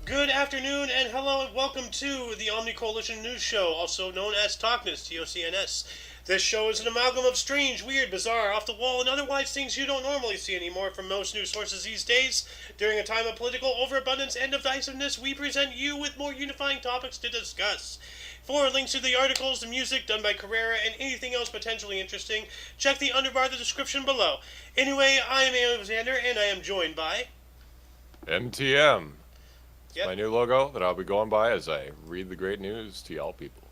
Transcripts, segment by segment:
Good afternoon and hello and welcome to the OMNI Coalition News Show, also known as TOCNS, TOCNS. This show is an amalgam of strange, weird, bizarre, off the wall, and otherwise things you don't normally see anymore from most news sources these days. During a time of political overabundance and divisiveness, we present you with more unifying topics to discuss. For links to the articles, the music done by Carrera, and anything else potentially interesting, check the underbar of the description below. Anyway, I am Alexander, and I am joined by... MTM. It's Yep. my new logo that I'll be going by as I read the great news to y'all people.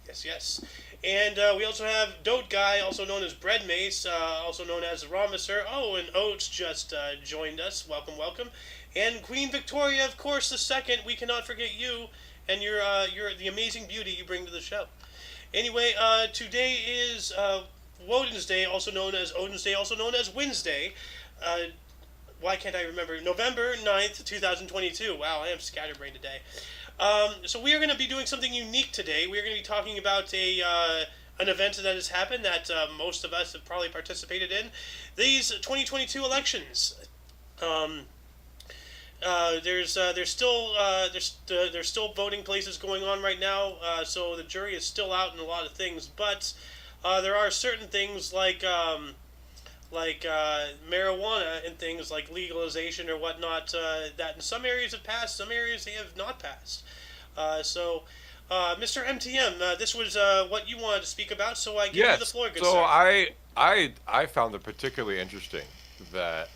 Yes, yes. And we also have Dote Guy, also known as Bread Mace, also known as Ramiser. Oh, and Oates just joined us. Welcome, welcome. And Queen Victoria, of course, the second. We cannot forget you and your the amazing beauty you bring to the show. Anyway, today is Woden's Day, also known as Odin's Day, also known as Wednesday. Uh, why can't I remember? November 9th, 2022. Wow, I am scatterbrained today. So we are going to be doing something unique today. We are going to be talking about an event that has happened that most of us have probably participated in. These 2022 elections. Um, there's still voting places going on right now, so the jury is still out in a lot of things. But there are certain things like marijuana and things like legalization or whatnot that in some areas have passed, some areas they have not passed. Mr. MTM, this was what you wanted to speak about, so I give you the Yes. floor, good So sir. I found it particularly interesting that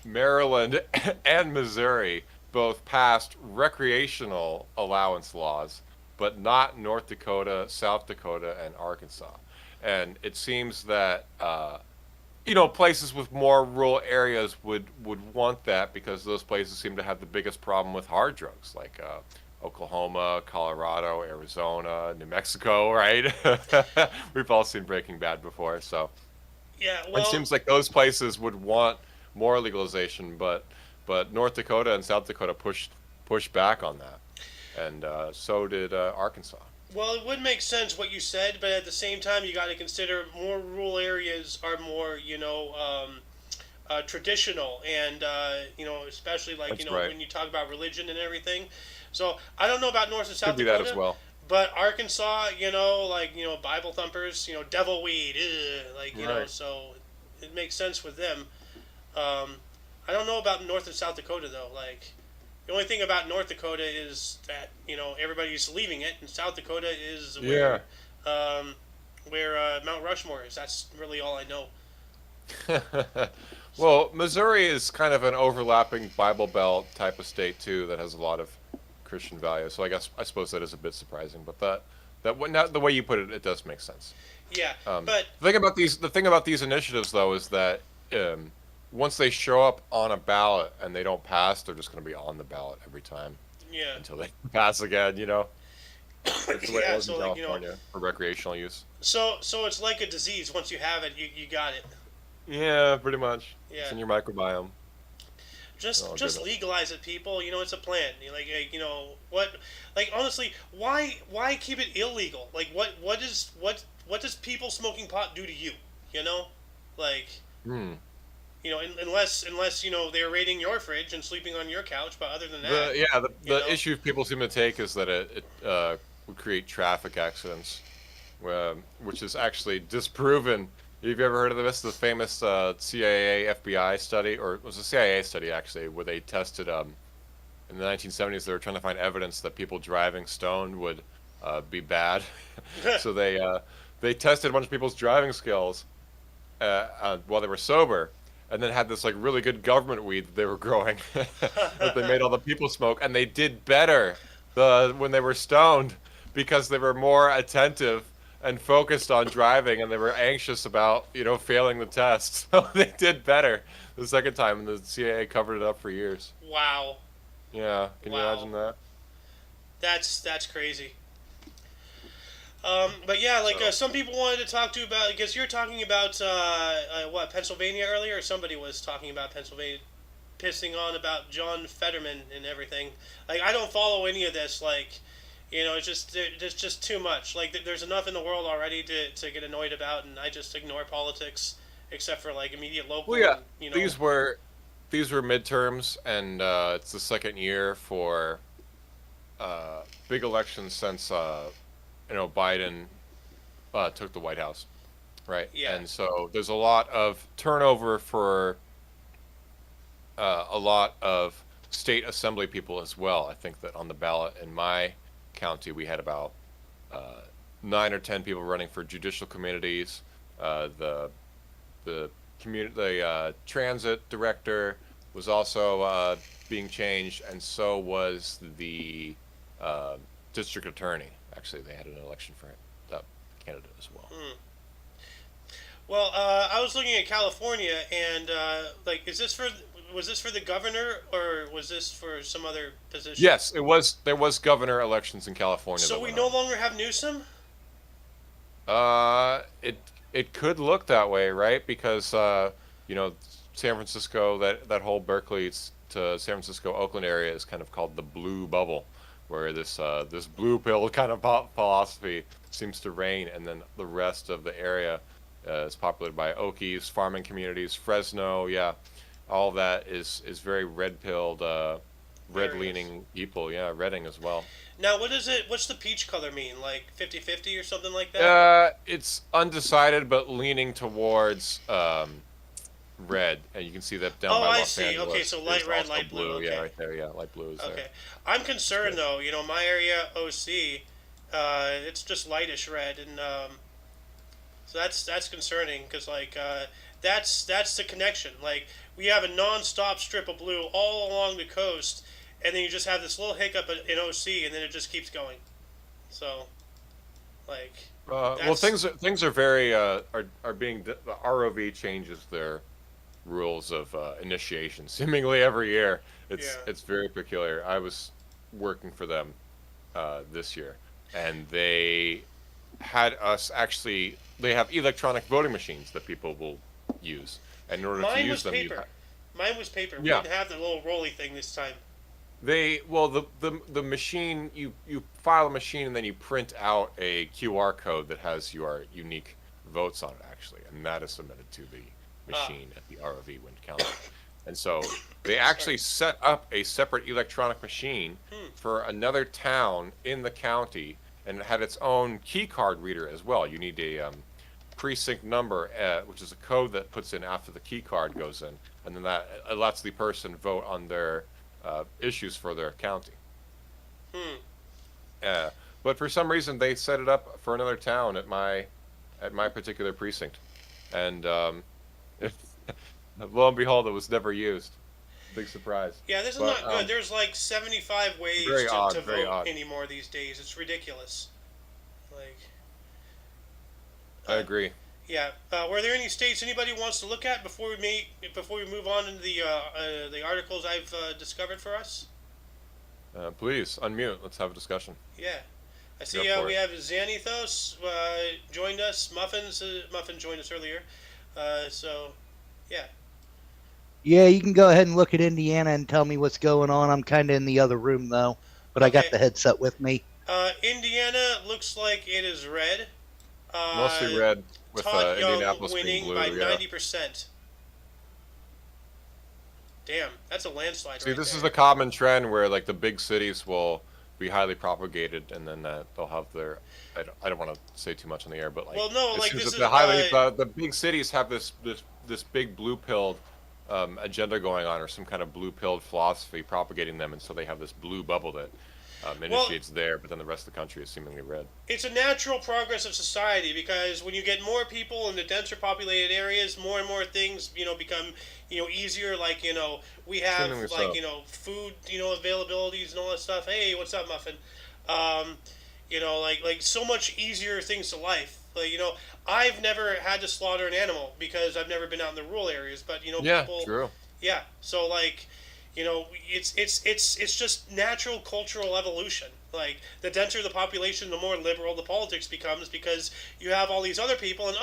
Maryland and Missouri both passed recreational allowance laws, but not North Dakota, South Dakota, and Arkansas. And it seems that places with more rural areas would want that because those places seem to have the biggest problem with hard drugs, like Oklahoma, Colorado, Arizona, New Mexico, right? We've all seen Breaking Bad before, so Yeah, it well, seems like those places would want more legalization, but North Dakota and South Dakota pushed back on that, and so did Arkansas. Well, it would make sense what you said, but at the same time, you got to consider more rural areas are more, traditional, and especially like That's right. when you talk about religion and everything. So I don't know about North and Could South be that as Dakota, well. but Arkansas, Bible thumpers, devil weed, Right. so it makes sense with them. Um, I don't know about North and South Dakota though. Like the only thing about North Dakota is that everybody's leaving it, and South Dakota is Yeah. um, where Mount Rushmore is. That's really all I know. Well, Missouri is kind of an overlapping Bible Belt type of state too that has a lot of Christian values. So I suppose that is a bit surprising, but now the way you put it, it does make sense. Yeah, but The thing about these initiatives though is that um, once they show up on a ballot and they don't pass, they're just going to be on the ballot every time yeah, until they pass again. That's the way it yeah. was in So California for recreational use. so it's like a disease. Once you have it, you got it. Yeah, pretty much. It's Yeah. in your microbiome. Just Oh just goodness. legalize it, people. It's a plan. What? Like honestly, why keep it illegal? Like what does people smoking pot do to you? You know, like Hmm. unless they're raiding your fridge and sleeping on your couch. But other than The that, yeah the, you the know, issue people seem to take is that it would create traffic accidents, which is actually disproven. Have you ever heard of this? The famous CIA FBI study, or it was a CIA study actually, where they tested in the 1970s. They were trying to find evidence that people driving stoned would be bad, so they tested a bunch of people's driving skills while they were sober, and then had this like really good government weed that they were growing that they made all the people smoke, and they did better when they were stoned because they were more attentive and focused on driving, and they were anxious about failing the test. So they did better the second time, and the CIA covered it up for years. wow, Yeah, can you wow, imagine that? that's crazy. But yeah, like So some people wanted to talk to you about because you're talking about what Pennsylvania earlier, or somebody was talking about Pennsylvania, pissing on about John Fetterman and everything. Like I don't follow any of this. Like it's just there's just too much. Like there's enough in the world already to get annoyed about, and I just ignore politics except for like immediate well, local yeah, and these were these were midterms, and it's the second year for big election since Biden took the White House, right? Yeah. And so there's a lot of turnover for a lot of state assembly people as well. I think that on the ballot in my county, we had about 9 or 10 people running for judicial committees. The transit director was also being changed, and so was the uh, district attorney. Actually, they had an election for that candidate as well. Hmm. Well, I was looking at California, and is this for was this for the governor or was this for some other position? Yes, it was. There was governor elections in California So that we went no on. longer have Newsom. It could look that way, right? Because you know, San Francisco, that whole Berkeley to San Francisco Oakland area is kind of called the blue bubble, where this blue pill kind of philosophy seems to reign, and then the rest of the area is populated by Okies, farming communities, Fresno, yeah, all that is very red pilled, red There it is. leaning people, yeah, Redding as well. Now, what is it? What's the peach color mean? Like 50-50 or something like that? It's undecided, but leaning towards red, and you can see that down Oh, by I Los see. Okay, Angeles so light is red, also light blue. blue. Yeah, Okay. right there. Yeah, light blue is there. Okay. I'm It's concerned good. though. My area OC, it's just lightish red, and so that's concerning because that's the connection. Like we have a non-stop strip of blue all along the coast, and then you just have this little hiccup in OC, and then it just keeps going. So like Well, that's things are very are being the ROV changes their rules of initiation seemingly every year. yeah. It's very peculiar. I was working for them this year, and they had us actually. They have electronic voting machines that people will use, and in order to Mine use was them, paper. Mine was paper. We yeah. didn't have the little rolly thing this time. The machine you file a machine and then you print out a QR code that has your unique votes on it actually, and that is submitted to the Ah, machine at the ROV when counted. And so they sorry. actually set up a separate electronic machine Hmm. for another town in the county, and it had its own key card reader as well. You need a precinct number, which is a code that puts in after the key card goes in, and then that lets the person vote on their issues for their county. Hmm. Uh, but for some reason, they set it up for another town at my particular precinct, and lo and behold, it was never used. Big surprise. Yeah, this is But not good. There's like 75 ways very to odd, very vote odd. anymore these days. It's ridiculous. Like, I uh, agree. yeah. Were there any states anybody wants to look at before we move on into the articles I've discovered for us? Please unmute. Let's have a discussion. Yeah. I Go see for we it. have Xanathos joined us. Muffin joined us earlier. So, yeah. Yeah, you can go ahead and look at Indiana and tell me what's going on. I'm kind of in the other room though, but I got Okay. the headset with me. Indiana looks like it is red. Mostly Uh, red, with Todd Young Indianapolis being winning by blue. Yeah. 90%. Damn, that's a landslide See, right this is there. a common trend where like the big cities will be highly propagated, and then they'll have their. I don't want to say too much on the air, but like Well, no, it like seems this that is the big cities have this big blue pilled agenda going on, or some kind of blue pilled philosophy propagating them, and so they have this blue bubble that well, initiates there, but then the rest of the country is seemingly red. it's a natural progress of society because when you get more people in the denser populated areas, more and more things, become, easier. Like, we have Seemingly like, so. food, availabilities and all that stuff. Hey, what's up, Muffin? Um, like so much easier things to life. Like, I've never had to slaughter an animal because I've never been out in the rural areas, but Yeah, people, true. yeah. So like, it's just natural cultural evolution. Like the denser the population, the more liberal the politics becomes because you have all these other people, and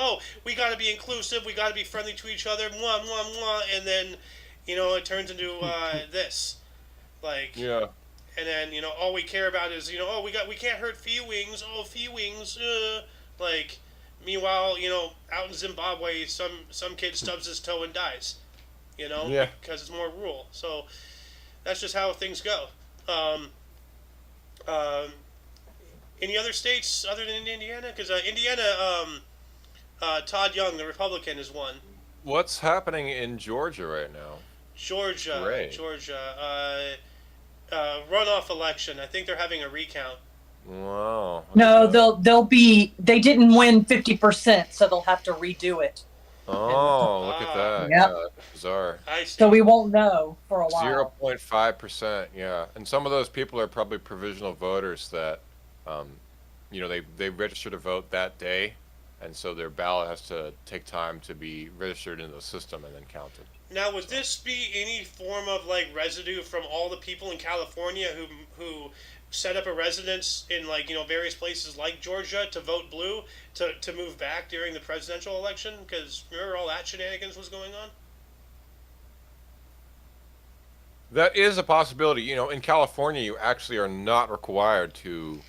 we got to be inclusive, we got to be friendly to each other, mwah mwah mwah, and then, it turns into this, like, Yeah. and then all we care about is we can't hurt feelings, feelings, like. Meanwhile, out in Zimbabwe, some kid stubs his toe and dies, Yeah. because it's more rural. So that's just how things go. Um, Um, any other states other than Indiana? Because Indiana, Todd Young, the Republican, is one. What's happening in Georgia right now? Ray. Georgia, runoff election. I think they're having a recount. Wow. No, they didn't win 50%, so they'll have to redo it. Oh, look at that. Yep. Yeah, that's bizarre. I see. So we won't know for a while. 0.5%, yeah. And some of those people are probably provisional voters that, um, they register to vote that day, and so their ballot has to take time to be registered into the system and then counted. Now, would this be any form of like residue from all the people in California who set up a residence in like various places like Georgia to vote blue to move back during the presidential election? Because remember all that shenanigans was going on. That is a possibility. In California, you actually are not required to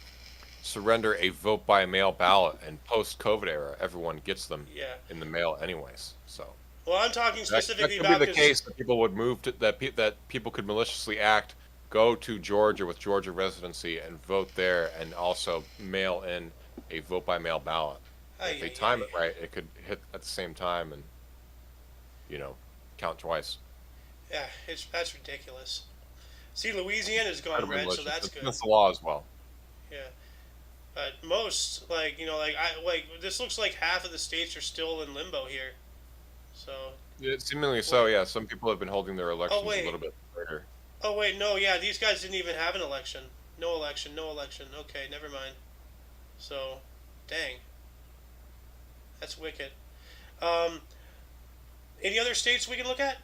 surrender a vote by mail ballot, and post-COVID era, everyone gets them Yeah. in the mail anyways. So Well, I'm talking that specifically could about be the case that people would move to that people could maliciously act, go to Georgia with Georgia residency and vote there, and also mail in a vote by mail ballot. If they time it right, it could hit at the same time and count twice. Yeah, that's ridiculous. See, Louisiana's gone Incredibly red, so malicious. that's good. That's the law as well. Yeah. But most, this looks like half of the states are still in limbo here. So. Yeah, seemingly so, yeah. Some people have been holding their elections a wait. little bit later. Oh wait, no, yeah, these guys didn't even have an election. No election, no election. Okay, never mind. So, dang. That's wicked. Any other states we can look at?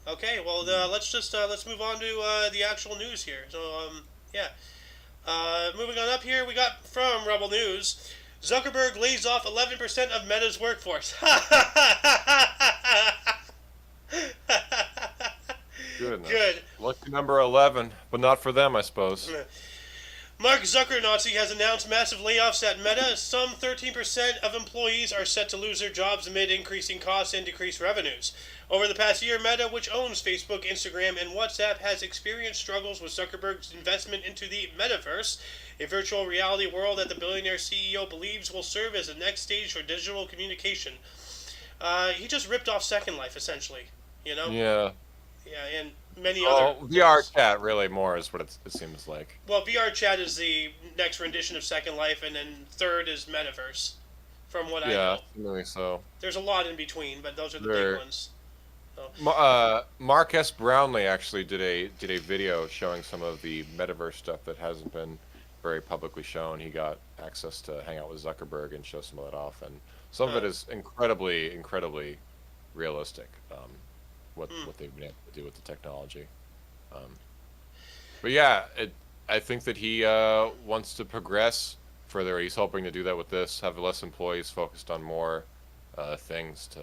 Okay, well, let's move on to the actual news here. So, yeah. Moving on up here, we got from Rebel News, Zuckerberg lays off 11% of Meta's workforce. Goodness. Good. Lucky number 11, but not for them, I suppose. Mark Zuckernazi has announced massive layoffs at Meta. Some 13% of employees are set to lose their jobs amid increasing costs and decreased revenues. Over the past year, Meta, which owns Facebook, Instagram, and WhatsApp, has experienced struggles with Zuckerberg's investment into the metaverse, a virtual reality world that the billionaire CEO believes will serve as the next stage for digital communication. He just ripped off Second Life, essentially. Yeah. Yeah, and many other. VR chat really more is what it seems like. Well, VR chat is the next rendition of Second Life, and then third is Metaverse, from what I know. Yeah, really so. There's a lot in between, but those are the big ones. So. Mark S. Brownlee actually did a video showing some of the metaverse stuff that hasn't been very publicly shown. He got access to hang out with Zuckerberg and show some of that off, and some of it is incredibly realistic. What they've been able to do with the technology. But yeah, I think that he wants to progress further. He's hoping to do that with this, have less employees focused on more things to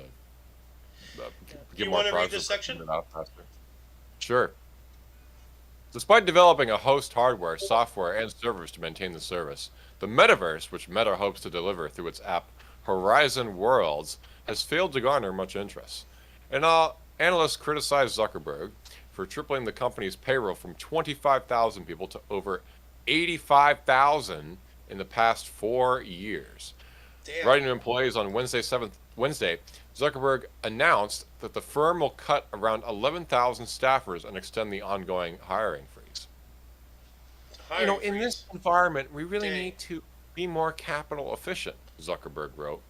get You more want to read projects this section? out faster. Sure. Despite developing a host hardware, software, and servers to maintain the service, the metaverse, which Meta hopes to deliver through its app Horizon Worlds, has failed to garner much interest. And analysts criticize Zuckerberg for tripling the company's payroll from 25,000 people to over 85,000 in the past 4 years. Damn. Writing to employees on Wednesday, Zuckerberg announced that the firm will cut around 11,000 staffers and extend the ongoing hiring freeze. In this environment, we really need to be more capital efficient, Zuckerberg wrote.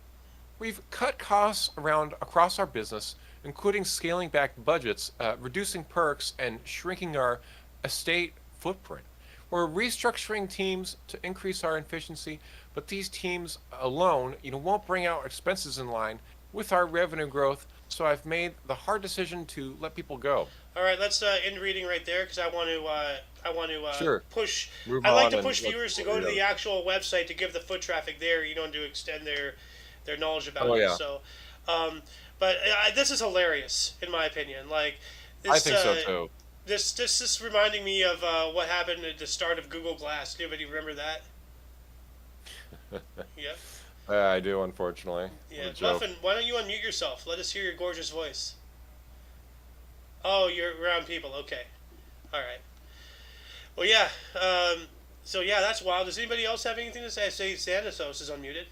We've cut costs across our business, including scaling back budgets, reducing perks, and shrinking our estate footprint. We're restructuring teams to increase our efficiency, but these teams alone, won't bring our expenses in line with our revenue growth. So I've made the hard decision to let people go. All right, let's end reading right there because I want to Sure. push. Move I like to on push and let viewers to people go to read the actual website to give the foot traffic there, to extend their knowledge about Oh, it. yeah. So, but this is hilarious in my opinion. Like, this, I think so too. This is reminding me of what happened at the start of Google Glass. Anybody remember that? Yep. Yeah, I do, unfortunately. Yeah, What a joke. Muffin, why don't you unmute yourself? Let us hear your gorgeous voice. Oh, you're around people. Okay. All right. Well, yeah. So yeah, that's wild. Does anybody else have anything to say? I say Xanatos is unmuted.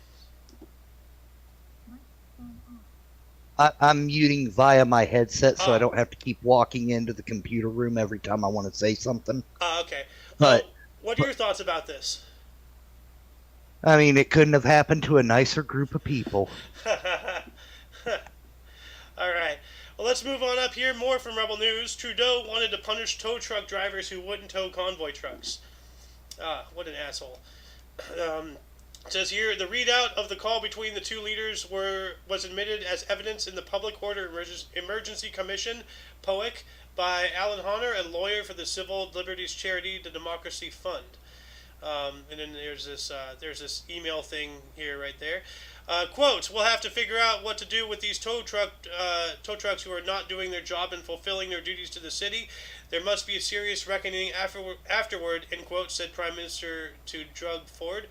I'm muting via my headset so I Ah, don't have to keep walking into the computer room every time I want to say something. okay. But, What are but your thoughts about this? I mean, it couldn't have happened to a nicer group of people. All right. Well, let's move on up here. More from Rebel News. Trudeau wanted to punish tow truck drivers who wouldn't tow convoy trucks. Ah, what an asshole. Um, it says here the readout of the call between the two leaders was admitted as evidence in the Public Order Emergency Commission (POEC) by Alan Honor, a lawyer for the civil liberties charity, the Democracy Fund. And then there's this email thing here right there. Quote: We'll have to figure out what to do with these tow trucks who are not doing their job and fulfilling their duties to the city. There must be a serious reckoning afterward. End quote. Said Prime Minister to Doug Ford.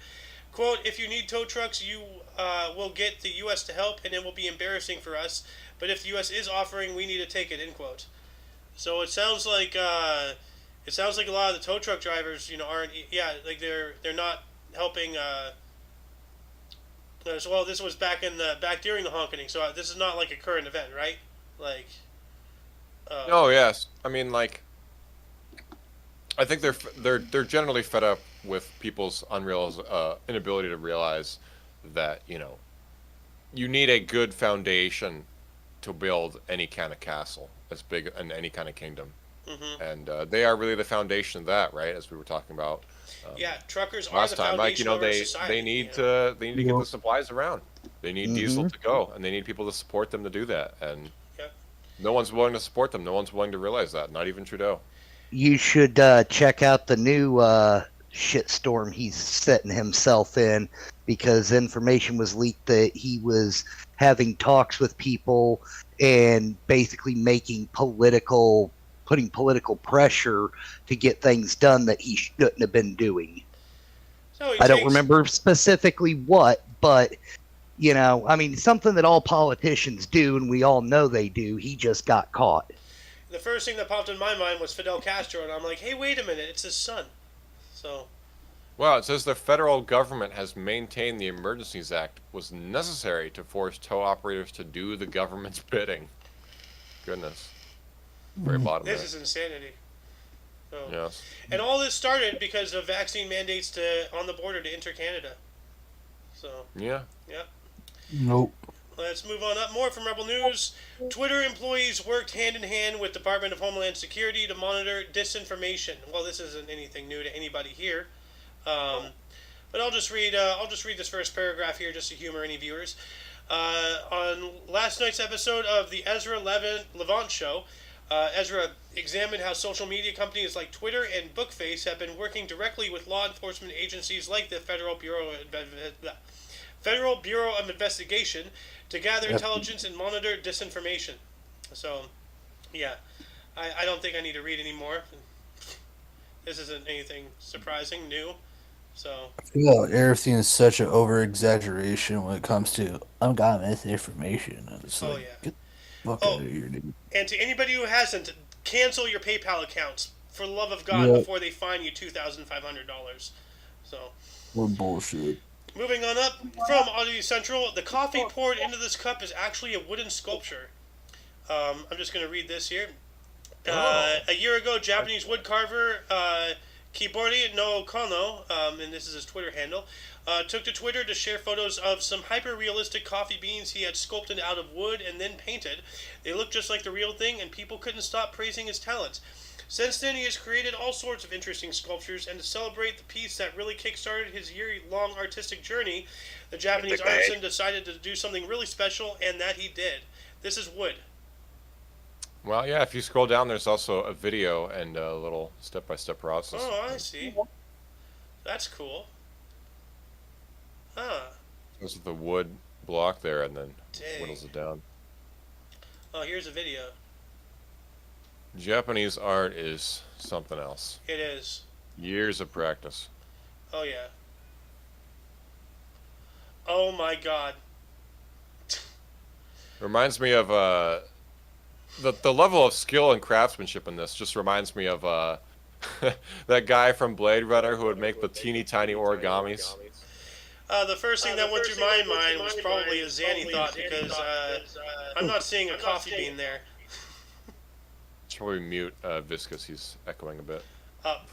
Quote: If you need tow trucks, you will get the U.S. to help, and it will be embarrassing for us. But if the U.S. is offering, we need to take it. End quote. So it sounds like a lot of the tow truck drivers, aren't. Yeah, like they're not helping. Well, this was back during the honking, so this is not like a current event, right? Like. Oh yes, I mean like, I think they're generally fed up with people's inability to realize that you need a good foundation to build any kind of castle as big in any kind of kingdom. Mm-hmm. And they are really the foundation of that, right? As we were talking about Yeah, truckers are last the time, like foundation of our they society. need to get the supplies around. They need diesel Mm-hmm. to go, and they need people to support them to do that. And Yeah. no one's willing to support them. No one's willing to realize that. Not even Trudeau. You should check out the new shitstorm he's setting himself in, because information was leaked that he was having talks with people and basically putting political pressure to get things done that he shouldn't have been doing. So he I don't takes. remember specifically what, but I mean, something that all politicians do, and we all know they do. He just got caught. The first thing that popped in my mind was Fidel Castro, and I'm like, hey, wait a minute, it's his son. So. Well, it says the federal government has maintained the Emergencies Act was necessary to force tow operators to do the government's bidding. Goodness. Very bottom This there. is insanity. So. Yes. And all this started because of vaccine mandates on the border to enter Canada. So. Yeah. Yeah. Nope. Let's move on up. More from Rebel News. Twitter employees worked hand in hand with Department of Homeland Security to monitor disinformation. Well, this isn't anything new to anybody here, but I'll just read this first paragraph here just to humor any viewers. On last night's episode of the Ezra Levant show, Ezra examined how social media companies like Twitter and Bookface have been working directly with law enforcement agencies like the Federal Bureau of Investigation to gather intelligence and monitor disinformation. So, yeah, I don't think I need to read anymore. This isn't anything surprising, new. So. I feel like everything is such an over exaggeration when it comes to I'm got misinformation. It's like, Oh, yeah. get the fuck Oh. out of here, dude. And to anybody who hasn't, cancel your PayPal accounts for the love of God Yep. before they fine you $2,500. So. We're bullshit. Moving on up from Audio Central, the coffee poured into this cup is actually a wooden sculpture. I'm just going to read this here. A year ago, Japanese woodcarver Kibori no Kono, and this is his Twitter handle, took to Twitter to share photos of some hyper-realistic coffee beans he had sculpted out of wood and then painted. They looked just like the real thing, and people couldn't stop praising his talent. Since then, he has created all sorts of interesting sculptures, and to celebrate the piece that really kick-started his year-long artistic journey, the Japanese artisan decided to do something really special, and that he did. This is wood. Well, yeah, if you scroll down, there's also a video and a little step-by-step process. Oh, I see. That's cool. Huh. This is the wood block there, and then Dang. whittles it down. Oh, here's a video. Japanese art is something else. It is. Years of practice. Oh, yeah. Oh, my God. Reminds me of the level of skill and craftsmanship in this just reminds me of that guy from Blade Runner who would make the teeny tiny origamis. The first thing that went through my mind was probably a Zanny thought because I'm not seeing a coffee bean there. Should probably mute Viscous. He's echoing a bit.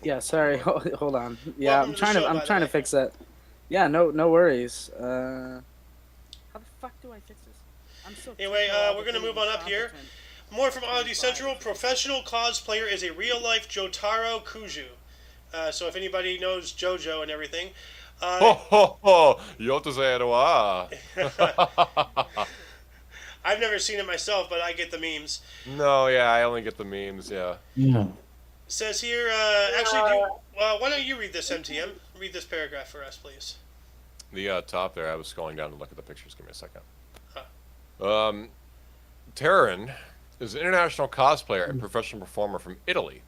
Yeah, sorry. Hold on. Yeah, Welcome to the show, by I'm the trying way. to fix that. Yeah, no worries. How the fuck do I fix this? I'm so Anyway, we're gonna technologically move on up here. incompetent. More from Oddity Central. Professional cosplayer is a real-life Jotaro Kuju. So if anybody knows JoJo and everything, Ho ho ho! Yotozeroa! I've never seen it myself, but I get the memes. No, yeah, I only get the memes. Yeah. Yeah. Says here, actually, why don't you read this, MTM? Read this paragraph for us, please. The top there. I was scrolling down to look at the pictures. Give me a second. Huh. Taryn is an international cosplayer and professional performer from Italy,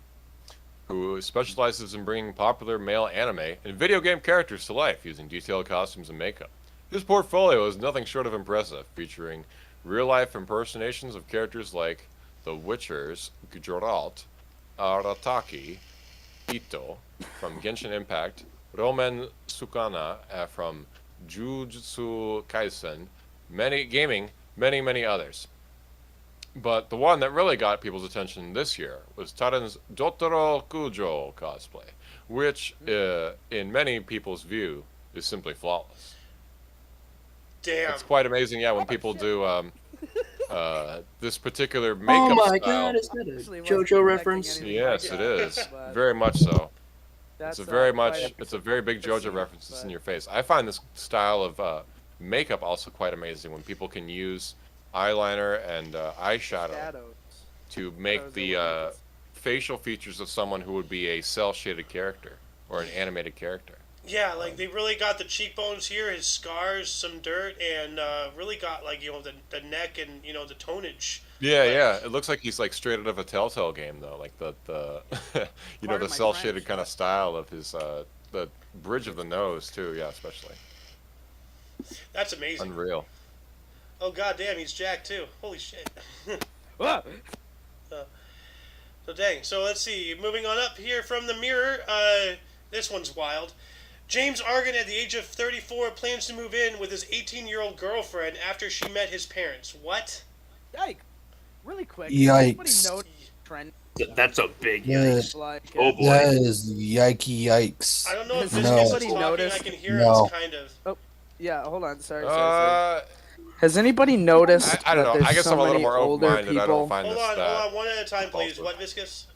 who specializes in bringing popular male anime and video game characters to life using detailed costumes and makeup. His portfolio is nothing short of impressive, featuring real-life impersonations of characters like The Witcher's Geralt, Arataki Ito from Genshin Impact, Roman Sukana from Jujutsu Kaisen, many others. But the one that really got people's attention this year was Taran's Jotaro Kujo cosplay, which, in many people's view, is simply flawless. Damn. It's quite amazing, yeah, when people do this particular makeup Oh my style. god, is that a Actually wasn't JoJo expecting reference? anything Yes, like it that, is. but Very much so. that's, It's a very quite it's a very big JoJo reference that's in your face. I find this style of makeup also quite amazing when people can use eyeliner and eyeshadow shadows. to make Shadows the are what facial features of someone who would be a cel-shaded character or an animated character. Yeah, like they really got the cheekbones here, his scars, some dirt, and really got like the neck and the tonage. Yeah, Like- yeah. It looks like he's like straight out of a Telltale game though, like the Pardon the my cel-shaded French, kind of style of his the bridge of the nose too. Yeah, especially That's amazing. unreal. Oh god damn, he's Jack too. Holy shit. Ah! So dang. So let's see. Moving on up here from the mirror. This one's wild. James Argan, at the age of 34, plans to move in with his 18-year-old girlfriend after she met his parents. What? Yikes! Really quick. Yikes. Anybody know trend That's a big Yeah. yikes. like? Oh boy. That is yikes. I don't know if Has this anybody is talking. noticed- I can hear No. it's kind of. Yeah, hold on. Sorry. Uh, Has anybody noticed I don't that know. there's I guess so I'm a little many more older open-minded. I people? don't find Hold this on, that. one at a time, please. repulsive. What, Viscous?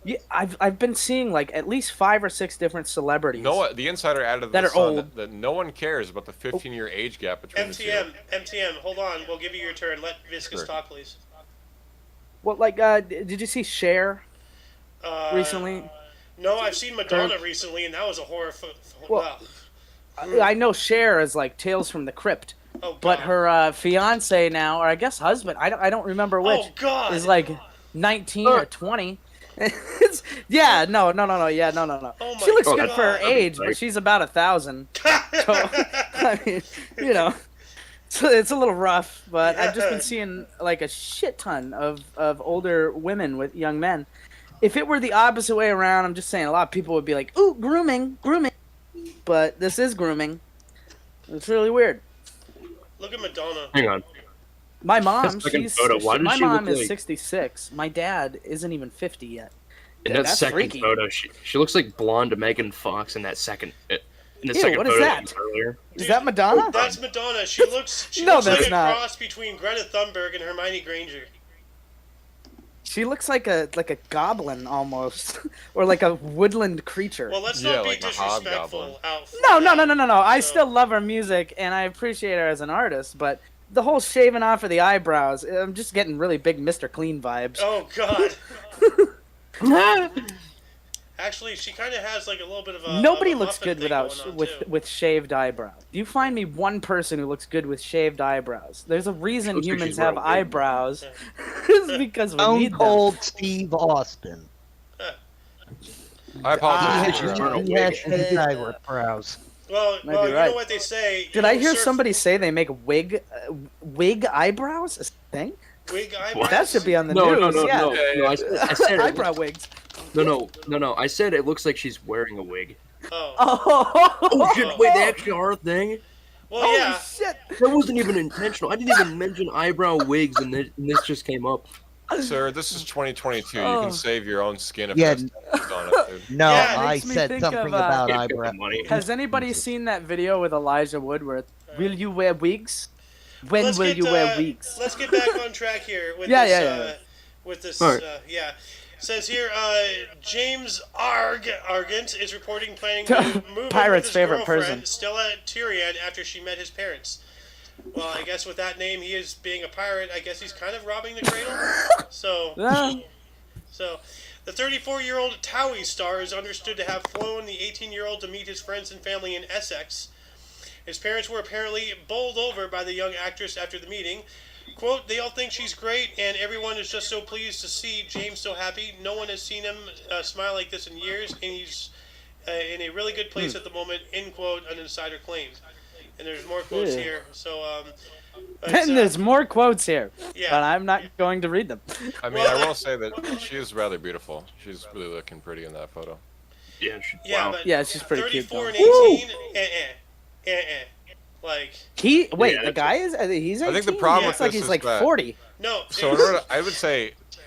Yeah, I've been seeing like at least 5 or 6 different celebrities. No, the insider added That this are on old. that no one cares about the 15-year age gap between the two. MTM, hold on. We'll give you your turn. Let Viscous Sure. talk, please. Well, like, did you see Cher recently? No, I've seen Madonna recently, and that was a horror. Well, wow. I know Cher is like Tales from the Crypt, Oh god. but her fiance now, or I guess husband, I don't remember which, Oh god. is like 19 or 20. Yeah, no. Oh my She looks God. good for her age, but she's about 1,000. So, I mean, so it's a little rough. But I've just been seeing like a shit ton of older women with young men. If it were the opposite way around, I'm just saying a lot of people would be like, "Ooh, grooming." But this is grooming. It's really weird. Look at Madonna. Hang on. My mom, Second photo, why does my she look mom is like- 66. My dad isn't even 50 yet. In Yeah, that that's second freaky. photo, she looks like blonde Megan Fox in that second. In the Ew, second what is photo that? earlier. Is that Madonna? That's Madonna. She looks. She No, looks like that's a not. cross between Greta Thunberg and Hermione Granger. She looks like a goblin almost, or like a woodland creature. Well, let's Yeah, not be like a disrespectful. hobgoblin. No. I So- still love her music and I appreciate her as an artist, but the whole shaving off of the eyebrows, I'm just getting really big Mr. Clean vibes. Oh god. Actually, she kind of has like a little bit of a. Nobody of a looks muffin good thing without going on, with too. with shaved eyebrows. You find me one person who looks good with shaved eyebrows. There's a reason Looks like humans she's have wearing a wig. eyebrows. It's because we Stone need them. Cold Steve Austin. I apologize. she's for- wearing a He wig. has shaved eyebrows. Well, Might well, be you right. know what they say. Did I hear somebody say they make wig eyebrows a thing? Wig eyebrows? That should be on the No, news. no, no, yeah. no, no. I said it Eyebrow looks, wigs. no. I said it looks like she's wearing a wig. Oh. Oh shit! Wait, they actually are a thing. Well, Holy yeah. shit! That wasn't even intentional. I didn't even mention eyebrow wigs, and this just came up. Sir, this is 2022. You Oh. can save your own skin if Yeah. that's on it, dude. No, Yeah, it I makes me said think something of, about Get eyebrow. the money. Has anybody seen that video with Elijah Wood where it's, will you wear wigs? When Let's will get, you wear wigs? Let's get back on track here with Yeah, this. yeah, yeah. With this, All right. yeah. Says here, James Argent is reporting planning to move in Pirate's with his favorite girlfriend, person. Stella Tyrion, after she met his parents. Well, I guess with that name, he is being a pirate. I guess he's kind of robbing the cradle. So, the 34-year-old Towie star is understood to have flown the 18-year-old to meet his friends and family in Essex. His parents were apparently bowled over by the young actress after the meeting. Quote, they all think she's great, and everyone is just so pleased to see James so happy. No one has seen him smile like this in years, and he's in a really good place at the moment, end quote, an insider claimed. And there's more quotes Yeah. here. So, And there's more quotes here, yeah. but I'm not going to read them. I mean, I will say that she is rather beautiful. She's really looking pretty in that photo. Yeah. Yeah, Wow. but Yeah, she's pretty cute, 34 though. and 18, Like, Wait, Yeah, the guy is he's 18? I think the problem Yeah. with Looks like this he's is like that, 40. no. So in order, I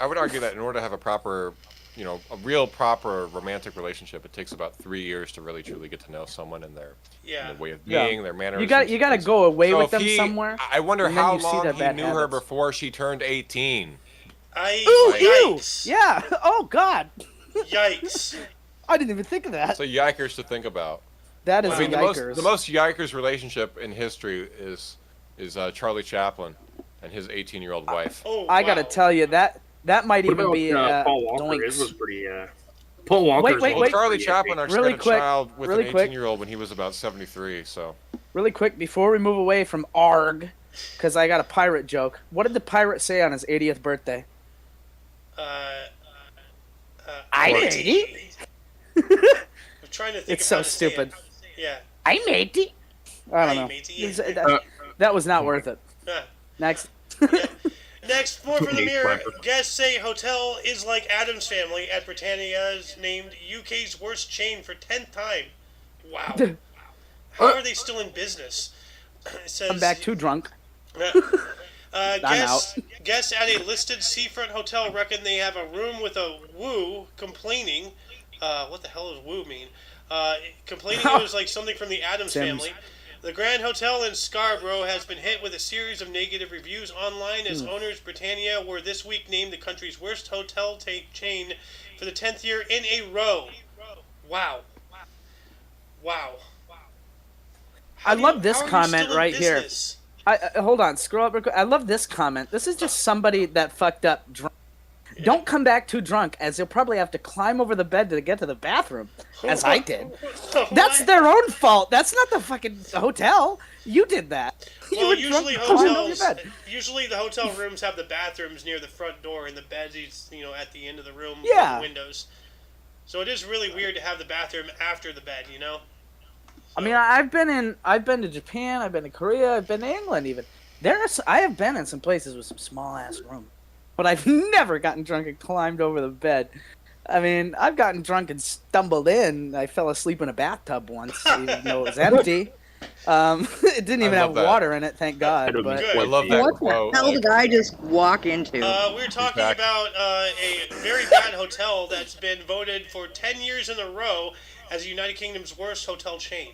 would argue that in order to have a proper, a real proper romantic relationship, it takes about 3 years to really truly get to know someone and their way of Yeah. being, their manners. You got to go away So with if them he- somewhere. I wonder and then how you see long their he bad knew her habits. before she turned 18. Ooh, ew! Yikes. Yeah. Oh God. Yikes. I didn't even think of that. So yikers to think about. That is I mean, a yikers. the most yikers relationship in history is Charlie Chaplin and his 18-year-old wife. Oh, I gotta wow. tell you that might What even about be Paul Walker? His doinks. was pretty. Paul Walker's wait, Well, wait. Charlie Chaplin actually Really had a quick, child with really an quick. 18-year-old when he was about 73. So Really quick before we move away from ARG, because I got a pirate joke. What did the pirate say on his 80th birthday? I'm 80. I'm trying to think It's of so how to say it. stupid. Yeah. I'm 80. I don't Hey, know. matey. That was not worth it. Ah. Next. Next, more from the Hey, Mirror. Flapper. Guests say hotel is like Adam's Family at Britannia's named UK's worst chain for 10th time. Wow. How are they still in business? It says, I'm back too drunk. Guests at a listed seafront hotel reckon they have a room with a woo complaining. What the hell does woo mean? Complaining it was like something from the Addams Sims. Family. The Grand Hotel in Scarborough has been hit with a series of negative reviews online as owners Britannia were this week named the country's worst hotel chain for the 10th year in a row. Wow. Wow. I love this how are you comment still in right here. business? Hold on, scroll up real quick. I love this comment. This is just somebody that fucked up drunk. Don't come back too drunk, as you'll probably have to climb over the bed to get to the bathroom, as I did. That's What? their own fault. That's not the fucking hotel. You did that. You Well, were usually drunk climbing over your hotels, bed. usually the hotel rooms have the bathrooms near the front door and the beds, at the end of the room Yeah. with the windows. So it is really weird to have the bathroom after the bed, I mean, I've been to Japan, I've been to Korea, I've been to England even. I have been in some places with some small ass room, but I've never gotten drunk and climbed over the bed. I mean, I've gotten drunk and stumbled in. I fell asleep in a bathtub once, even though it was empty. It didn't even I have love that. water in it, thank God. That'd be But Good. I love that What quote. the hell like, did I just walk into? We're talking back. about a very bad hotel that's been voted for 10 years in a row as the United Kingdom's worst hotel chain.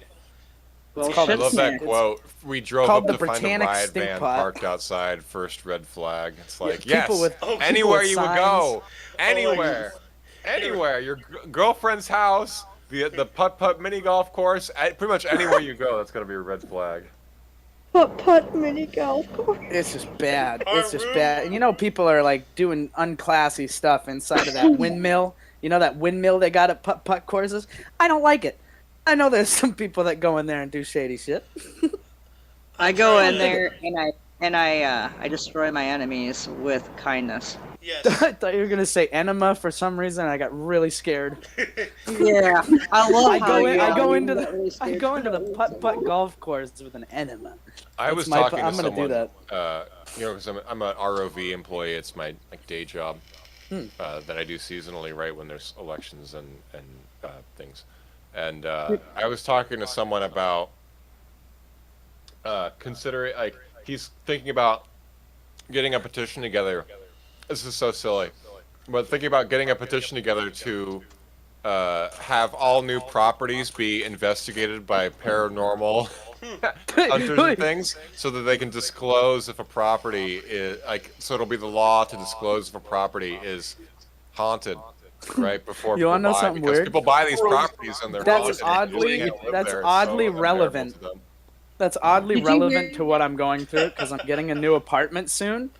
Well, called- I shit, love that man. quote. We drove called up the to find a Britannic riot stink van pot. parked outside. First red flag. It's like, people yes, with- people anywhere with you would signs. go, anywhere, anywhere. Your girlfriend's house, the putt mini golf course, pretty much anywhere you go, that's gonna be a red flag. Putt mini golf course. it's just bad. Our It's just room- bad. And people are like doing unclassy stuff inside of that windmill. You know that windmill they got at putt courses? I don't like it. I know there's some people that go in there and do shady shit. I go in there and and I destroy my enemies with kindness. Yes. I thought you were gonna say enema for some reason. I got really scared. Yeah, I love I how go in, you, I go you into got really the I scared. go into the putt golf course with an enema. I That's was my talking I'm to gonna do someone, that. because I'm an ROV employee. It's my day job Hmm. that I do seasonally, right when there's elections and things. And I was talking to someone about considering, like, he's thinking about getting a petition together. This is so silly, but thinking about getting a petition together to have all new properties be investigated by paranormal hunters and things, so that they can disclose if a property is like. So it'll be the law to disclose if a property is haunted, right before You people wanna know buy, something because weird? people buy these properties and they're That's haunted. and they oddly- can't live that's there. It's oddly so unbearable relevant. to them. That's oddly Did you hear- relevant to what I'm going through because I'm getting a new apartment soon,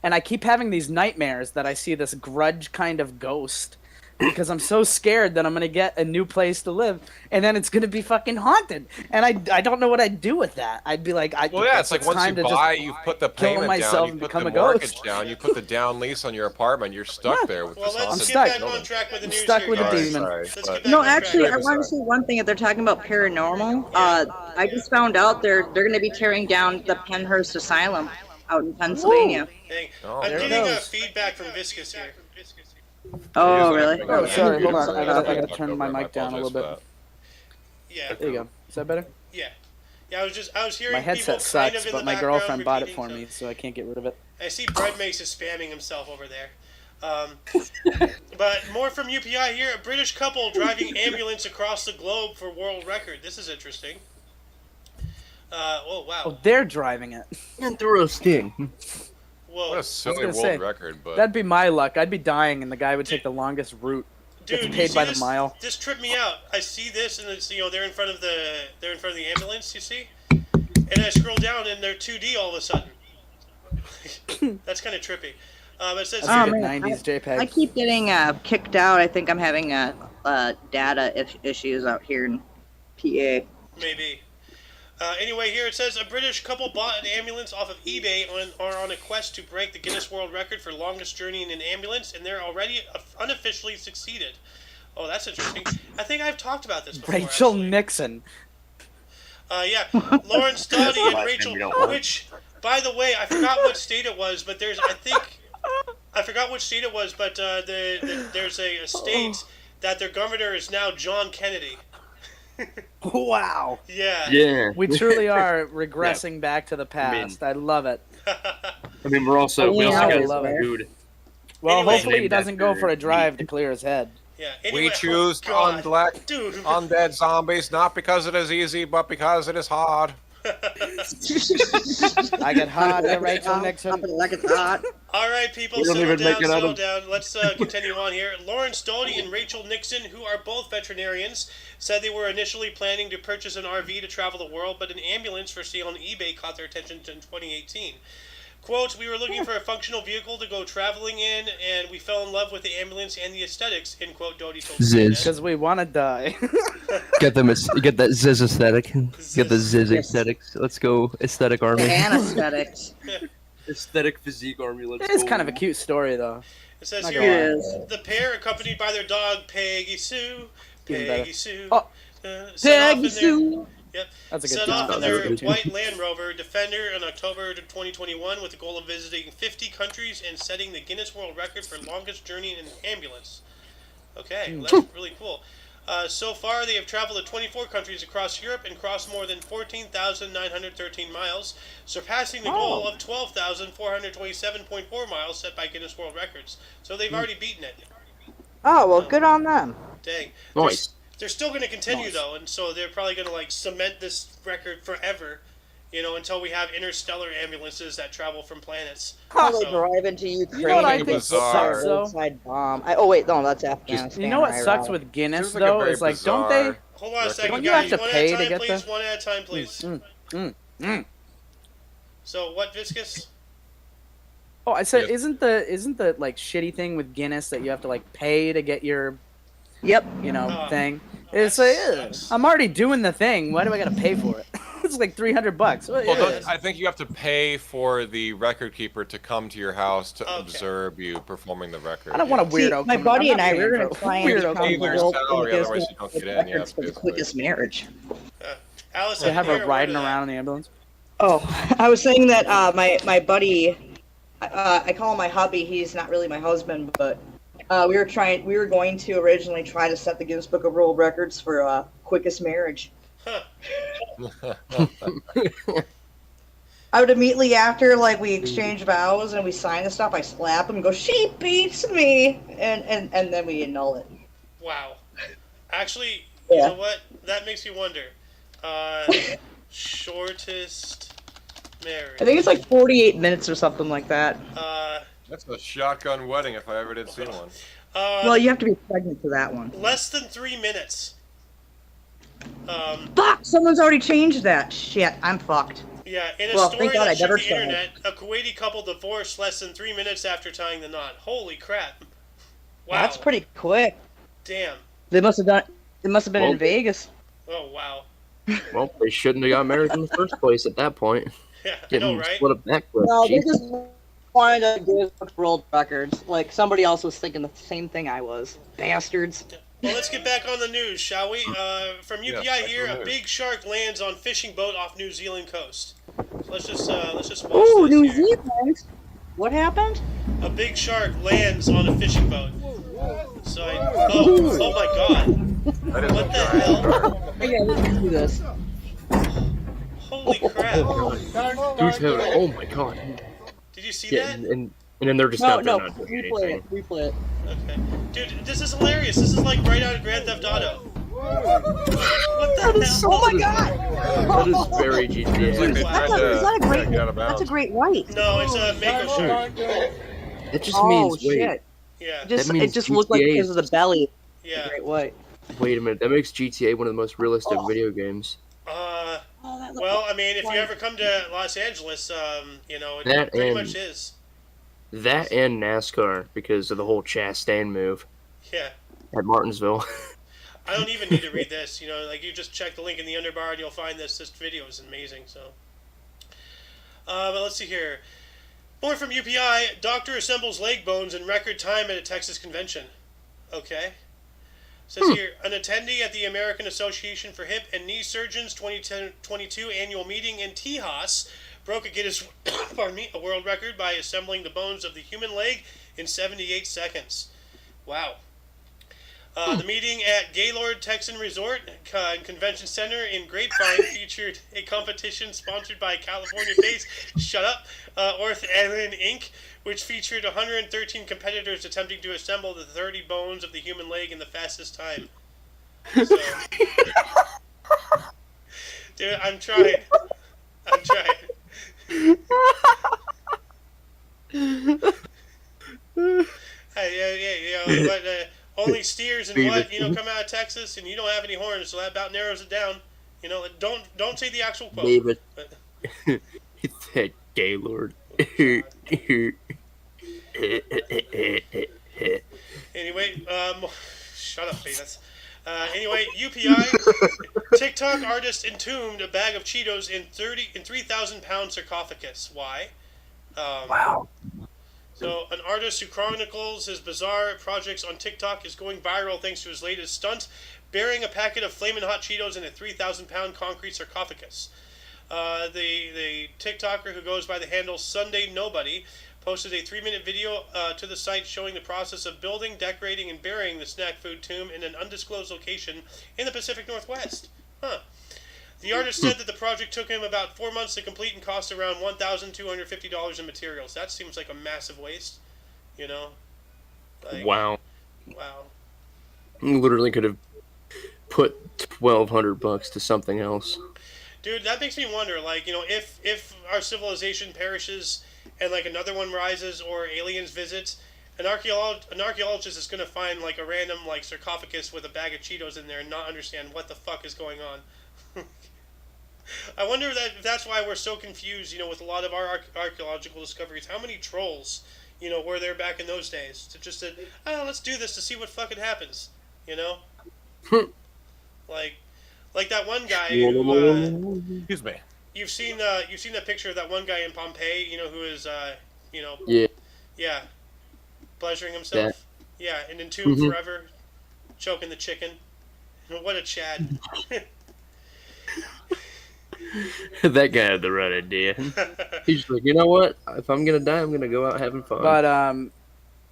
and I keep having these nightmares that I see this grudge kind of ghost because I'm so scared that I'm gonna get a new place to live and then it's gonna be fucking haunted, and I don't know what I'd do with that. I'd be like, Well, yeah, it's like once you time to buy, just you put the kill payment myself down, and you put become the a ghost. mortgage down, you put the down lease on your apartment, you're stuck Yeah. there with Well, this let's haunted get stuck. back building. on track with the I'm news stuck here, with the guys. demon. Sorry, Let's but- get back No, on track. actually, I Sorry. want to say one thing. If they're talking about paranormal, I just found out they're going to be tearing down the Penhurst Asylum out in Pennsylvania. Dang. Oh, I'm there it getting goes. feedback from Viscous here. Oh, really? Oh, sorry, hold on. Sorry, I gotta I turn my mic down a little bit. Yeah, There you go. Is that better? yeah. I was hearing My people headset kind sucks, of in but the my background girlfriend bought it repeating for me, stuff. so I can't get rid of it. I see Bread Mace is spamming himself over there. But more from UPI here. A British couple driving ambulance across the globe for world record. This is interesting. Oh, wow. Oh, they're driving it. Interesting. Whoa. What a silly gonna world say, record, but That'd be my luck. I'd be dying, and the guy would take the longest route. Dude, Gets you paid see by this? the mile. This tripped me out. I see this, and it's, they're in front of the ambulance. You see, and I scroll down, and they're 2D all of a sudden. That's kind of trippy. It says That's Oh, a good man, 90s JPEG. I keep getting kicked out. I think I'm having data issues out here in PA. maybe. Anyway, here it says a British couple bought an ambulance off of eBay and are on a quest to break the Guinness World Record for longest journey in an ambulance, and they're already unofficially succeeded. Oh, that's interesting. I think I've talked about this before. Rachel actually. Nixon. Yeah, Lauren Stoddy and Rachel. Which, by the way, I forgot what state it was, but I forgot which state it was, but there's a state that their governor is now John Kennedy. Wow. Yeah. Yeah. We truly are regressing back to the past. I love it. I mean, we also Yeah, I got love it. dude. Well, Anyway- hopefully he Named doesn't go after for a drive me. to clear his head. Yeah. we Anyway, choose oh, God. Dude. undead zombies not because it is easy, but because it is hard. I get hot to Rachel Pop Nixon. it like it's hot. All right, people, We don't settle even make down, it out settle of- down. Let's continue on here. Lauren Stoddy and Rachel Nixon, who are both veterinarians, said they were initially planning to purchase an RV to travel the world, but an ambulance for sale on eBay caught their attention in 2018. Quote, we were looking for a functional vehicle to go traveling in, and we fell in love with the ambulance and the aesthetics, end quote, Doty told Ziz. CNN. Because we want to die. Get that Ziz aesthetic. Get the Ziz Yes. aesthetics. Let's go aesthetic army. Anesthetics. Aesthetic physique army. Let's It's kind of a cute story, though. It says Not here, gonna It lie. is. the pair, accompanied by their dog, Peggy Sue, Even better. Peggy Sue, Oh. set off in Peggy their- Sue. Yep. That's a good Set tune. off in That was a their good tune. white Land Rover Defender in October 2021 with the goal of visiting 50 countries and setting the Guinness World Record for longest journey in an ambulance. Okay, well, that's really cool. So far, they have traveled to 24 countries across Europe and crossed more than 14,913 miles, surpassing the goal of 12,427.4 miles set by Guinness World Records. So they've already beaten it. Oh, well, good on them. Dang. Nice. They're still going to continue, Nice. though, and so they're probably going to, cement this record forever, until we have interstellar ambulances that travel from planets. How they So- drive into Ukraine what I and think put their sucks, though? roadside bomb. Oh, wait, no, that's Afghanistan. You know what right, sucks right. with Guinness, Seems like a though? very Is like, don't they? bizarre- Hold on a second, Don't you guys. have to One pay at to a time, get please. the- One at a time, please. So, what, Viscous? Oh, I said, Yes. isn't the shitty thing with Guinness that you have to pay to get your Yep. thing? Oh, It's that like, sucks. I'm already doing the thing. Why do I gotta pay for it? it's like $300. Well, Well, yeah. I think you have to pay for the record keeper to come to your house to Okay. observe you performing the record. I don't want a See, weirdo. my coming- buddy I'm and not I, we were paying going to for try and weirdo become Pay coming their world salary, otherwise Guinness you don't Book get of in. Yeah, records for the basically. quickest marriage. Alice, They I have didn't her hear a word riding of that. around in the ambulance. Oh, I was saying that my buddy, I call him my hubby. He's not really my husband, but we were going to originally try to set the Guinness Book of World Records for quickest marriage. Huh. I would immediately after we exchange vows and we sign the stuff, I slap him and go, "She beats me," and then we annul it. Wow. Actually, Yeah. you know what? That makes me wonder. Shortest marriage. I think it's like 48 minutes or something like that. That's a shotgun wedding if I ever did see one. Well, you have to be pregnant for that one. Less than 3 minutes. Fuck! Someone's already changed that. Shit, I'm fucked. Yeah, in a Well, story thank God that I shook never the saw it. internet, a Kuwaiti couple divorced less than 3 minutes after tying the knot. Holy crap! Wow, That's pretty quick. Damn. They must have done. It must have been Well- in Vegas. Oh wow. Well, they shouldn't have got married in the first place at that point. Yeah, I know, Getting right? split up that quick. No, they Jesus. just wanted to Guinness Book of World Records. Like somebody else was thinking the same thing I was. Bastards. Well, let's get back on the news, shall we? From UPI back here, to the a news. big shark lands on fishing boat off New Zealand coast. So let's just watch Ooh, this New here. Zealand. What happened? A big shark lands on a fishing boat. So oh my god! That is What a the giant hell? shark. Okay, let's do this. Holy crap! Dude's having, oh my god. Did you see Yeah, that? and then they're just No, out there no, not doing replay anything. it. Replay it. Okay, dude, this is hilarious. This is like right out of Grand Theft Auto. What the hell? Oh my god! That is very GTA. It's like they tried Is that a to great? get out of That's a bounds. great white. No, it's a Mako shark. That just Oh means wait, shit! Yeah, That means It just looked like GTA because of the belly. yeah. Great white. wait a minute. That makes GTA one of the most realistic video games. Oh, that Well, I mean, if you ever come to Los Angeles, you know, it That pretty and- much is. That and NASCAR because of the whole Chastain move Yeah. at Martinsville. I don't even need to read this. You know, like you just check the link in the underbar and you'll find this. This video is amazing. So, but let's see here. More from UPI. Doctor assembles leg bones in record time at a Texas convention. Okay. Says here, an attendee at the American Association for Hip and Knee Surgeons 2022 annual meeting in Tejas broke a Guinness, pardon me, a world record by assembling the bones of the human leg in 78 seconds. Wow. The meeting at Gaylord Texan Resort and Convention Center in Grapevine featured a competition sponsored by California-based Orth Allen Inc., which featured 113 competitors attempting to assemble the 30 bones of the human leg in the fastest time. So, dude, I'm trying. Hey, you know, but only steers and what, you know, come out of Texas, and you don't have any horns, so that about narrows it down. You know, don't say the actual quote. David. But, It's that Gaylord. anyway, shut up, Davis. Anyway, UPI, TikTok artist entombed a bag of Cheetos in 3,000-pound sarcophagus. Why? Wow. So, an artist who chronicles his bizarre projects on TikTok is going viral thanks to his latest stunt, burying a packet of Flamin' Hot Cheetos in a 3,000-pound concrete sarcophagus. The TikToker who goes by the handle Sunday Nobody posted a 3-minute video to the site showing the process of building, decorating, and burying the snack food tomb in an undisclosed location in the Pacific Northwest. Huh. The artist said that the project took him about 4 months to complete and cost around $1,250 in materials. That seems like a massive waste, you know? Like, Wow. Wow. You literally could have put $1,200 to something else. Dude, that makes me wonder, like, you know, if our civilization perishes and, like, another one rises or aliens visit, an archaeologist is going to find, like, a random, like, sarcophagus with a bag of Cheetos in there and not understand what the fuck is going on. I wonder if that's why we're so confused, you know, with a lot of our archaeological discoveries. How many trolls, you know, were there back in those days? To just said, oh, let's do this to see what fucking happens, you know? like Like that one guy who Excuse me. you've seen that picture of that one guy in Pompeii, who is Yeah. yeah, pleasuring himself. Yeah, and Entombed forever, choking the chicken. What a Chad. That guy had the right idea. He's like, you know what? If I'm gonna die, I'm gonna go out having fun. But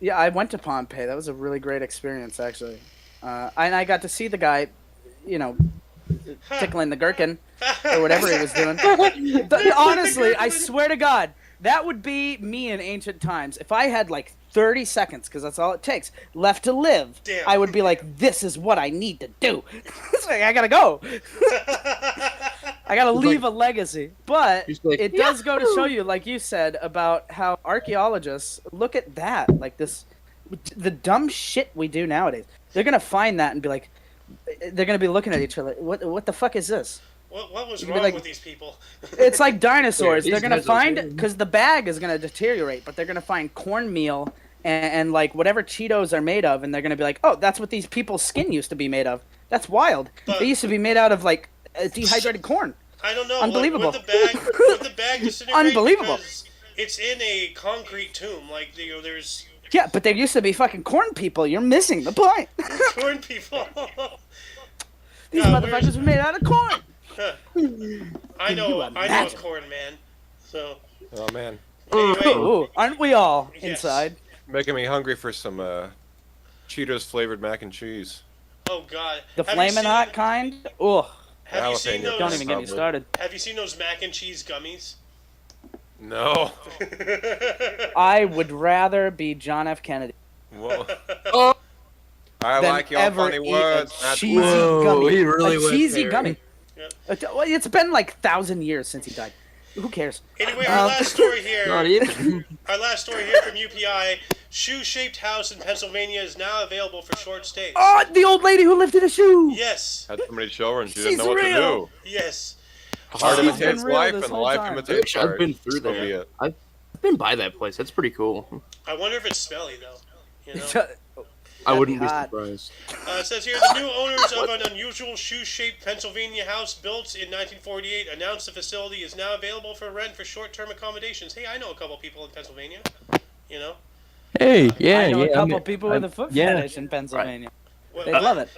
yeah, I went to Pompeii. That was a really great experience, actually. And I got to see the guy, tickling the gherkin or whatever he was doing. Honestly, I swear to God, that would be me in ancient times. If I had like 30 seconds, because that's all it takes, left to live, Damn. I would be like, this is what I need to do. It's like, I gotta go. I gotta leave a legacy. But like, it does go to show you, like you said, about how archaeologists look at that, like the dumb shit we do nowadays. They're gonna find that and be like, they're gonna be looking at each other. What the fuck is this? What was You'd be wrong like- with these people? It's like dinosaurs. Yeah, They're gonna these guys are find, weird. because the bag is gonna deteriorate, but they're gonna find cornmeal and like whatever Cheetos are made of, and they're gonna be like, oh, that's what these people's skin used to be made of. That's wild. But- They used to be made out of like dehydrated corn. I don't know. Unbelievable. Like, would the bag disintegrate? Unbelievable. Because it's in a concrete tomb. Like there's Yeah, but there used to be fucking corn people. You're missing the point. corn people. These No, motherfuckers were made out of corn. I know. you I know imagine? corn, man. So Oh man, anyway, Ooh, aren't we all Yes. inside? making me hungry for some Cheetos flavored mac and cheese. oh god, The Have you flaming seen- hot kind? Ugh. Have you seen Jalapeno. those? Don't even get me Probably. started. Have you seen those mac and cheese gummies? No. I would rather be John F. Kennedy Whoa. Oh, I than like your ever funny eat words. a That's cheesy Whoa, gummy. he really a went cheesy there. gummy. Yeah. Well, it's been like 1,000 years since he died. Who cares? Anyway, our last story not here. even. Our last story here from UPI: shoe-shaped house in Pennsylvania is now available for short stays. Oh, the old lady who lived in a shoe. Yes, Had somebody show her and she She's didn't know what real. to do. yes. Art She's imitates been real life this and whole life time. imitates I've art. been through That's gonna be there. it. I've been by that place. That's pretty cool. I wonder if it's smelly though. You know? I wouldn't be hot. surprised. It says here the new owners of an unusual shoe-shaped Pennsylvania house built in 1948 announced the facility is now available for rent for short-term accommodations. Hey, I know a couple people in Pennsylvania. You know, Hey, yeah, I know yeah. a couple people with a foot yeah. fetish in Pennsylvania. What- They love it.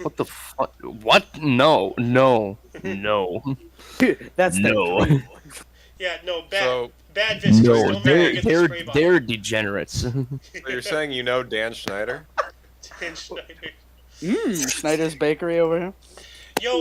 What the fuck? What? No, no, no, That's no. the Yeah, no bad. So- Bad visitors No, don't make it the spray bottle. they're degenerates. So you're saying you know Dan Schneider? Dan Schneider. Schneider's Bakery over here. Yo,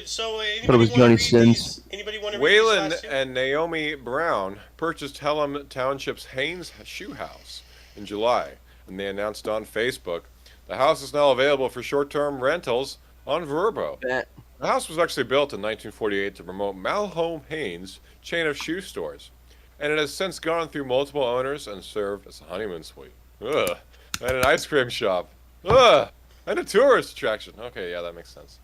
so it anybody was want to Johnny read Sins. these? Anybody want to read these Waylon last two? and Naomi Brown purchased Pelham Township's Haynes Shoe House in July, and they announced on Facebook, the house is now available for short-term rentals on Verbo. That The house was actually built in 1948 to promote Malholm Haynes' chain of shoe stores, and it has since gone through multiple owners and served as a honeymoon suite. Ugh. And an ice cream shop. Ugh. And a tourist attraction. Okay, yeah, that makes sense.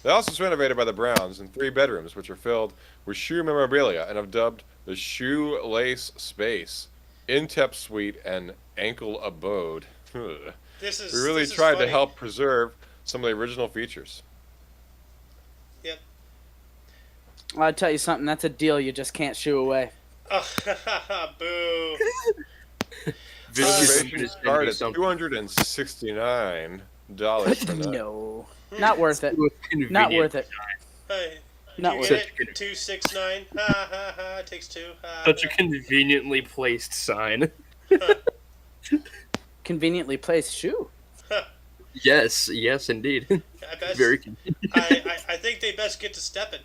The house was renovated by the Browns in 3 bedrooms, which are filled with shoe memorabilia and have dubbed the Shoelace Space, Intep Suite, and Ankle Abode. Ugh. This is. We really this is tried to funny. help preserve some of the original features. Yep. I'll tell you something. That's a deal you just can't shoo away. Oh, boo. Reservations is start gonna be at something. $269 for night. No, not worth it. Not worth it. Hey, Not you worth get it. it? 269. Ha ha ha. It takes 2. Ha, Such a ha. conveniently placed sign. Conveniently placed shoe. Yes, yes, indeed. I best, Very convenient. I think they best get to stepping.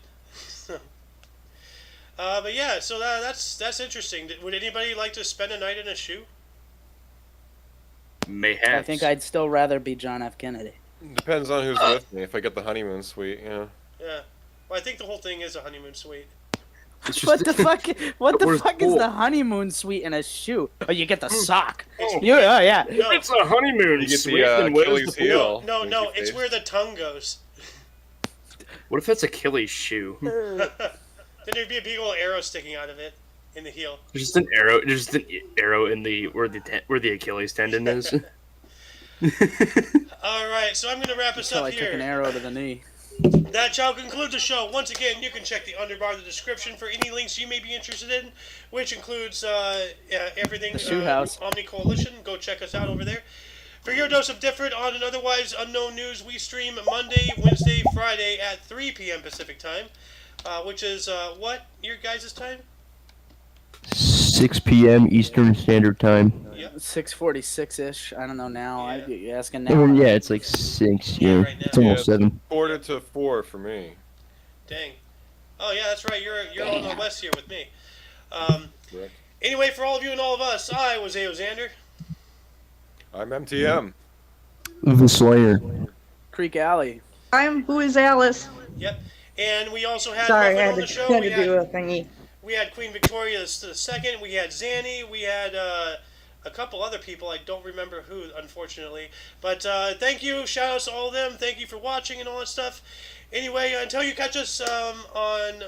But yeah, so that's interesting. Would anybody like to spend a night in a shoe? Mayhaps. I think I'd still rather be John F. Kennedy. Depends on who's with me. If I get the honeymoon suite, yeah. Yeah. Well, I think the whole thing is a honeymoon suite. It's just- What the fuck? What the Where's fuck is cool? the honeymoon suite in a shoe? Oh, you get the sock. It's- Yeah. No, It's a honeymoon You get suite, the then where's Achilles the heel. no, Sneaky no. It's face. where the tongue goes. What if that's Achilles' shoe? Then there'd be a big old arrow sticking out of it in the heel. Just an arrow in the where the Achilles tendon is. All right, so I'm gonna wrap us Until up I took an here. arrow to the knee. That shall conclude the show. Once again, you can check the underbar of the description for any links you may be interested in, which includes everything The Shoe House. Omni Coalition. Go check us out over there. For your dose of different, odd, and otherwise unknown news, we stream Monday, Wednesday, Friday at 3 p.m. Pacific time, which is what your guys' time? 6 p.m. Eastern Standard Time. 6:46 ish. I don't know now. Yeah. You asking Oh, now? yeah, it's like 6. Yeah, Yeah, right now. it's almost 7. Quarter to 4 for me. Dang. Oh yeah, that's right. You're on the west here with me. Correct. Anyway, for all of you and all of us, I was A.O. Xander. I'm MTM. The Slayer. Creek Alley. Who is Alice? Yep. And we also had Sorry, I Muffin had on to, the show. had We to do had, a thingy. we had Queen Victoria the second. We had Zanny. We had a couple other people. I don't remember who, unfortunately. But thank you. Shout outs to all of them. Thank you for watching and all that stuff. Anyway, until you catch us on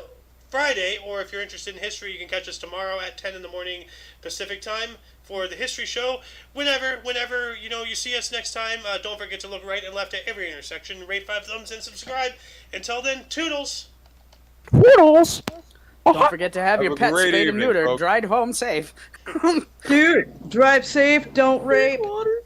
Friday, or if you're interested in history, you can catch us tomorrow at 10 in the morning Pacific time for the history show. Whenever you see us next time, don't forget to look right and left at every intersection. Rate 5 thumbs and subscribe. Until then, toodles. Toodles! Don't forget to have your a pets great spayed and evening, neutered, folks. dried home safe. Dude, drive safe, don't rape.